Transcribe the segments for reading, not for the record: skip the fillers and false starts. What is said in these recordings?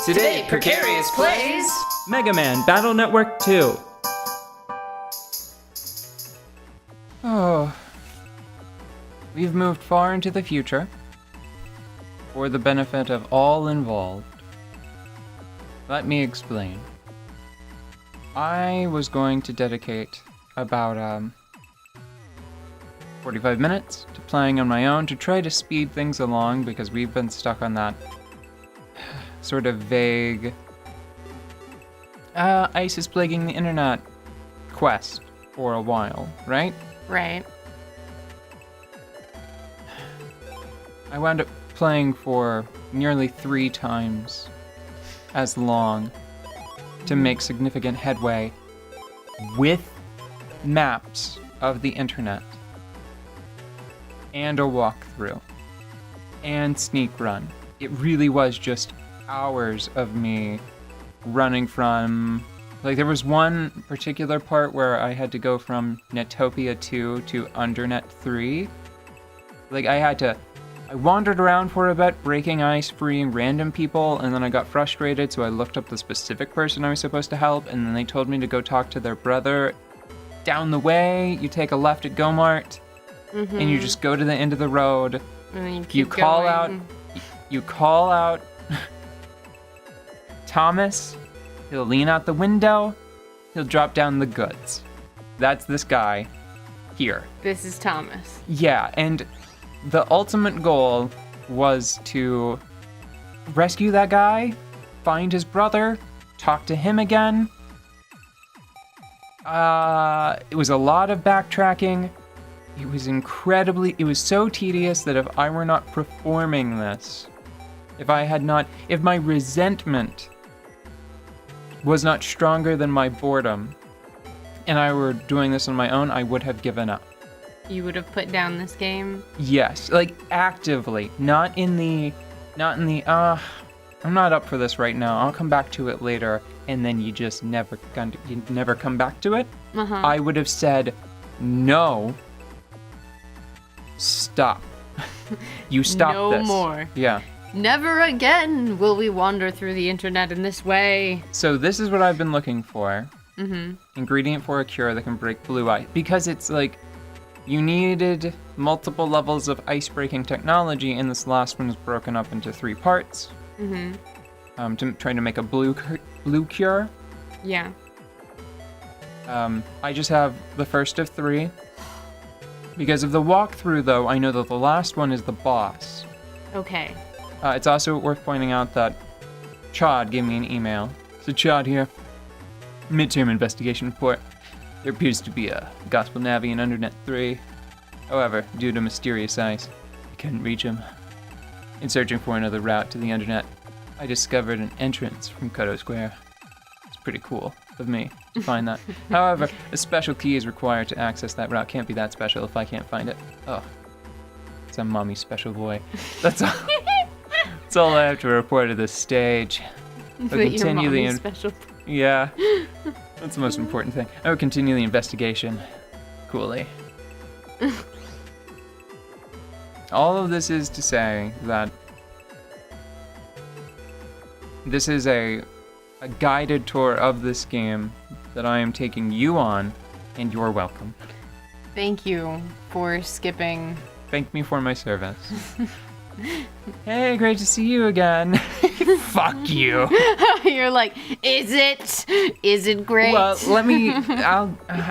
Today, Precarious plays MegaMan Battle Network 2. Oh. We've moved far into the future for the benefit of all involved. Let me explain. I was going to dedicate about 45 minutes to playing on my own to try to speed things along because we've been stuck on that sort of vague ISIS plaguing the internet quest for a while, right? Right. I wound up playing for nearly 3 times as long to make significant headway with maps of the internet and a walkthrough and sneak run. It really was just hours of me running from, like, there was one particular part where I had to go from Netopia 2 to Undernet 3. Like, I wandered around for a bit, breaking ice, freeing random people, and then I got frustrated, so I looked up the specific person I was supposed to help, and then they told me to go talk to their brother. Down the way, you take a left at Go-Mart, and you just go to the end of the road. And then You call out Thomas. He'll lean out the window. He'll drop down the goods. That's this guy here. This is Thomas. Yeah, and the ultimate goal was to rescue that guy, find his brother, talk to him again. It was a lot of backtracking. It was so tedious that if I were not performing this, if my resentment was not stronger than my boredom, and I were doing this on my own, I would have given up. You would have put down this game? Yes, like actively, not in the, I'm not up for this right now, I'll come back to it later, and then you just never come back to it. I would have said, no, stop. You stop this. No more. Yeah. Never again will we wander through the internet in this way. So this is what I've been looking for. Ingredient for a cure that can break blue ice. Because it's like, you needed multiple levels of ice-breaking technology, and this last one is broken up into 3 parts. To try to make a blue cure. Yeah. I just have the first of 3. Because of the walkthrough, though, I know that the last one is the boss. Okay. It's also worth pointing out that Chad gave me an email. So Chad here, midterm investigation report. There appears to be a gospel navvy in Undernet 3. However, due to mysterious ice, I couldn't reach him. In searching for another route to the Undernet, I discovered an entrance from Koto Square. It's pretty cool of me to find that. However, a special key is required to access that route. Can't be that special if I can't find it. Oh, it's a mommy's special boy. That's all. That's all I have to report at this stage. I'll continue the special. Yeah, that's the most important thing. I will continue the investigation. Coolly. All of this is to say that this is a guided tour of this game that I am taking you on, and you're welcome. Thank you for skipping. Thank me for my service. Hey, great to see you again. Fuck you. You're like, is it great? Well,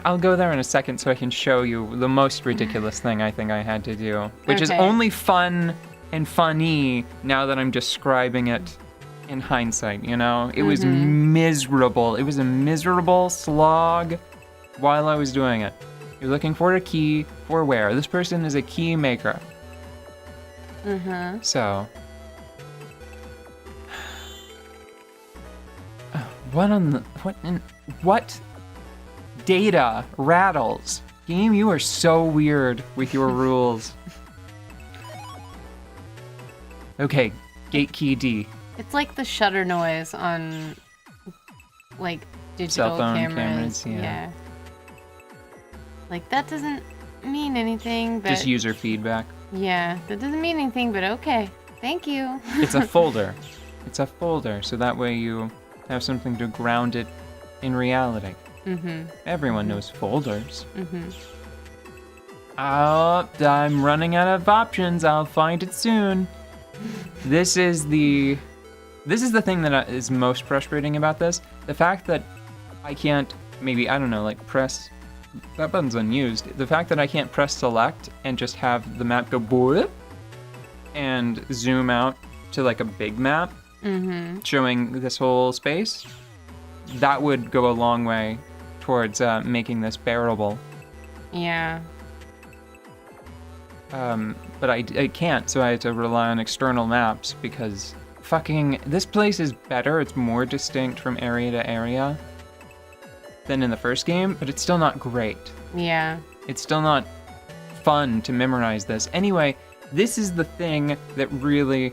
I'll go there in a second so I can show you the most ridiculous thing I think I had to do, which is only fun and funny now that I'm describing it in hindsight, you know? It was miserable. It was a miserable slog while I was doing it. You're looking for a key for where? This person is a key maker. So, what data rattles? Game, you are so weird with your rules. Okay, gate key D. It's like the shutter noise on, like, digital Cell phone cameras. Yeah. Like, that doesn't mean anything, but... Just user feedback. Yeah, that doesn't mean anything, but okay. Thank you. It's a folder. It's a folder, so that way you have something to ground it in reality. Everyone knows folders. Oh, I'm running out of options. I'll find it soon. This is the thing that is most frustrating about this. The fact that I can't, maybe, I don't know, like press, that button's unused. The fact that I can't press select and just have the map go boop and zoom out to like a big map, showing this whole space, that would go a long way towards making this bearable. Yeah. But I can't, so I had to rely on external maps because fucking this place is better. It's more distinct from area to area than in the first game, but it's still not great. Yeah. It's still not fun to memorize this. Anyway, this is the thing that really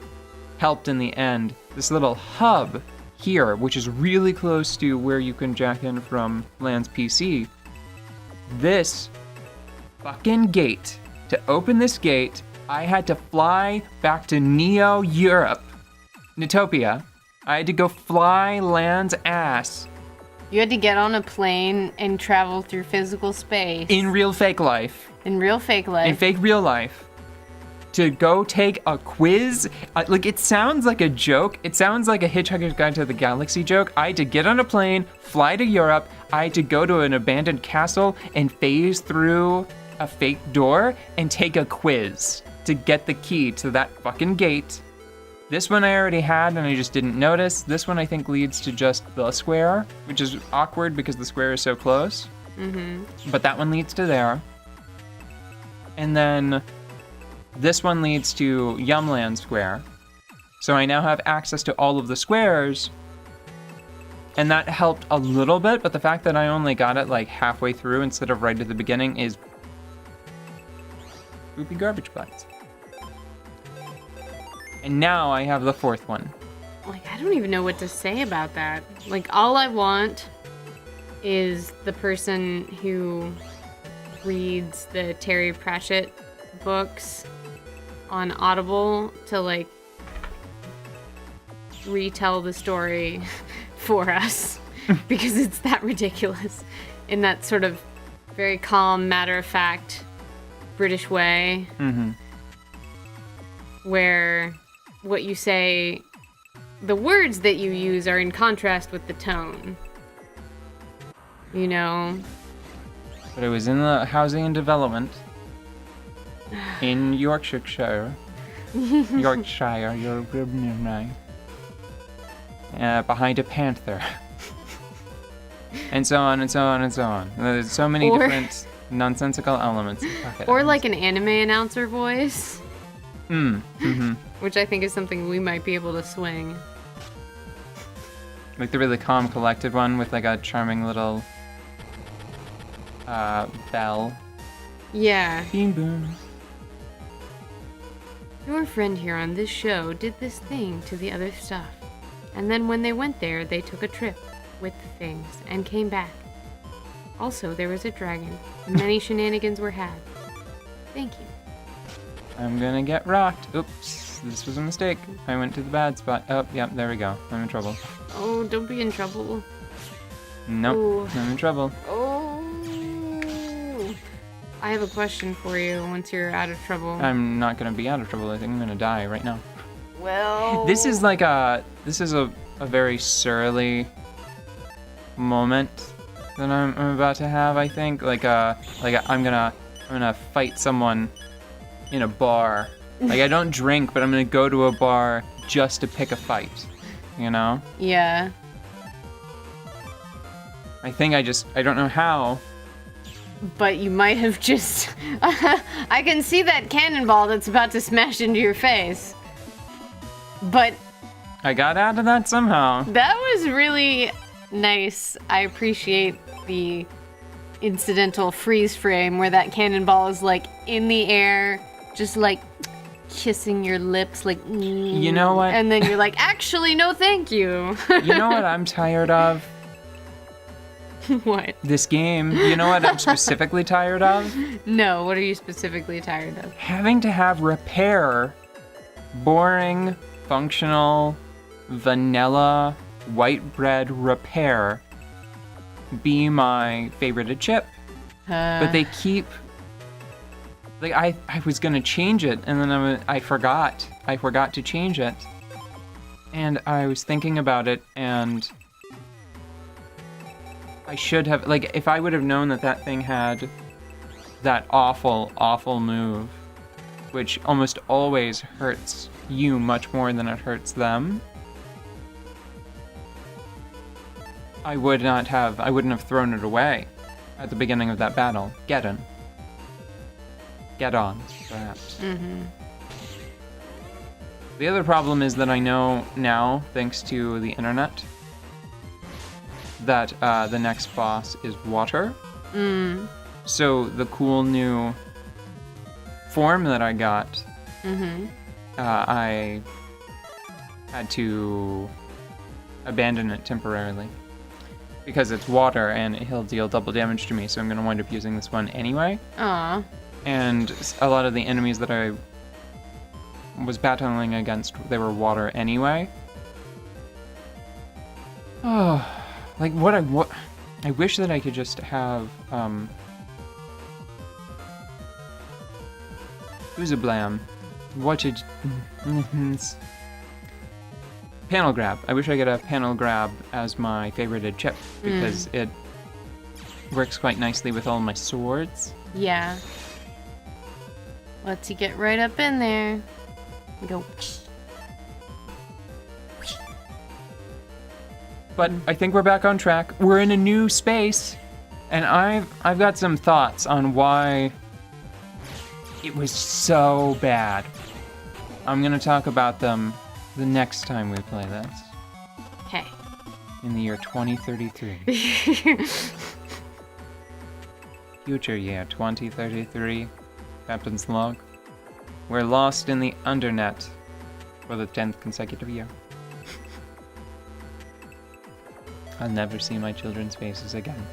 helped in the end. This little hub here, which is really close to where you can jack in from Land's PC. This fucking gate. To open this gate, I had to fly back to Neo-Europe. Newtopia. I had to go fly Land's ass. You had to get on a plane and travel through physical space. In real fake life. In real fake life. In fake real life. To go take a quiz. Like, it sounds like a joke. It sounds like a Hitchhiker's Guide to the Galaxy joke. I had to get on a plane, fly to Europe. I had to go to an abandoned castle and phase through a fake door and take a quiz to get the key to that fucking gate. This one I already had and I just didn't notice. This one I think leads to just the square, which is awkward because the square is so close. But that one leads to there. And then this one leads to Yumland Square. So I now have access to all of the squares. And that helped a little bit, but the fact that I only got it like halfway through instead of right at the beginning is poopy garbage butts. And now I have the fourth one. Like, I don't even know what to say about that. Like, all I want is the person who reads the Terry Pratchett books on Audible to, like, retell the story for us. Because it's that ridiculous. In that sort of very calm, matter-of-fact British way. Where what you say, the words that you use are in contrast with the tone. You know? But it was in the housing and development in Yorkshire. Yorkshire, you're good near behind a panther. And so on and so on and so on. There's so many different nonsensical elements. Or like an anime announcer voice. Which I think is something we might be able to swing. Like the really calm, collected one with like a charming little bell. Yeah. Beam boom. Your friend here on this show did this thing to the other stuff. And then when they went there, they took a trip with the things and came back. Also, there was a dragon, and many shenanigans were had. Thank you. I'm gonna get rocked. Oops, this was a mistake. I went to the bad spot. Oh, yeah, there we go. I'm in trouble. Oh, don't be in trouble. Nope, Ooh. I'm in trouble. Oh. I have a question for you once you're out of trouble. I'm not gonna be out of trouble. I think I'm gonna die right now. Well... This is a very surly moment that I'm about to have, I think. I'm gonna fight someone in a bar. Like, I don't drink, but I'm gonna go to a bar just to pick a fight, you know? Yeah. I don't know how. But you might have just... I can see that cannonball that's about to smash into your face. But... I got out of that somehow. That was really nice. I appreciate the incidental freeze frame where that cannonball is like in the air, just like kissing your lips, like, you know what? And then you're like, actually, no, thank you. You know what I'm tired of? What? This game. You know what I'm specifically tired of? No, what are you specifically tired of? Having to have repair boring, functional vanilla white bread repair be my favorited chip. But they keep, like, I was gonna change it, and then I forgot to change it. And I was thinking about it, and I should have, like, if I would have known that that thing had that awful, awful move, which almost always hurts you much more than it hurts them, I wouldn't have thrown it away at the beginning of that battle. Get on, perhaps. The other problem is that I know now, thanks to the internet, that the next boss is water. So the cool new form that I got, I had to abandon it temporarily because it's water and he'll deal double damage to me, so I'm going to wind up using this one anyway. Aw. And a lot of the enemies that I was battling against, they were water anyway. Oh, like what I wish that I could just have Oozablam. What did panel grab. I wish I could have panel grab as my favorited chip because it works quite nicely with all my swords. Yeah. Lets you get right up in there. Go. But I think we're back on track. We're in a new space, and I've got some thoughts on why it was so bad. I'm gonna talk about them the next time we play this. Okay. In the year 2033. Future year 2033. Captain's log. We're lost in the undernet for the 10th consecutive year. I'll never see my children's faces again.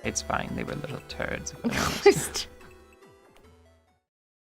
It's fine, they were little turds. If I'm honest.